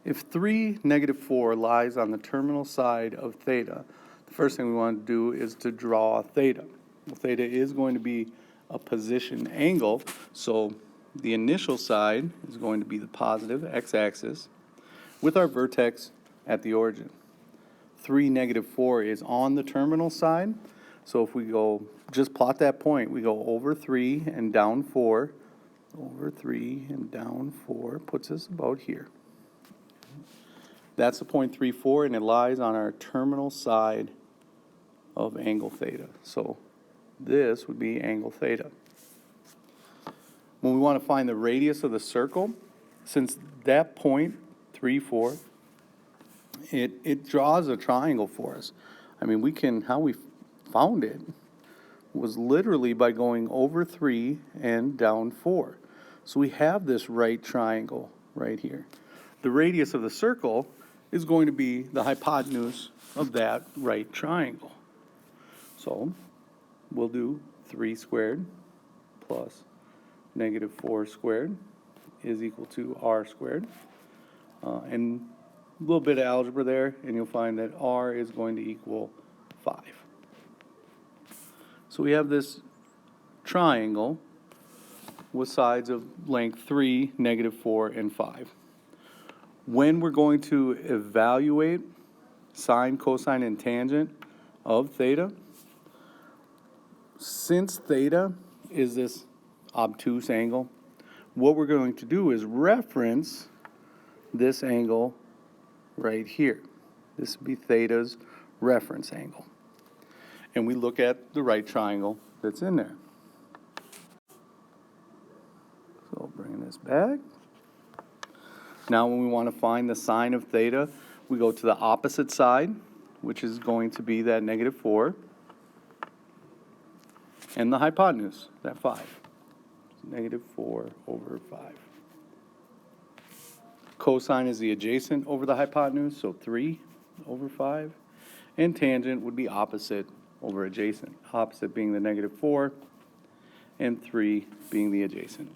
If 3, -4 lies on the terminal side of theta, the first thing we want to do is to draw theta. Well, theta is going to be a position angle, so the initial side is going to be the positive x-axis with our vertex at the origin. 3, -4 is on the terminal side, so if we go, just plot that point, we go over 3 and down 4, over 3 and down 4, puts us about here. That's the point 3, 4, and it lies on our terminal side of angle theta. So this would be angle theta. When we want to find the radius of the circle, since that point, 3, 4, it draws a triangle for us. I mean, how we found it was literally by going over 3 and down 4. So we have this right triangle right here. The radius of the circle is going to be the hypotenuse of that right triangle. So we'll do 3 squared plus -4 squared is equal to r squared. And a little bit of algebra there, and you'll find that r is going to equal 5. So we have this triangle with sides of length 3, -4, and 5. When we're going to evaluate sine, cosine, and tangent of theta, since theta is this obtuse angle, what we're going to do is reference this angle right here. This would be theta's reference angle. And we look at the right triangle that's in there. So bring this back. Now when we want to find the sine of theta, we go to the opposite side, which is going to be that -4, and the hypotenuse, that 5. -4 over 5. Cosine is the adjacent over the hypotenuse, so 3 over 5. And tangent would be opposite over adjacent. Opposite being the -4, and 3 being the adjacent.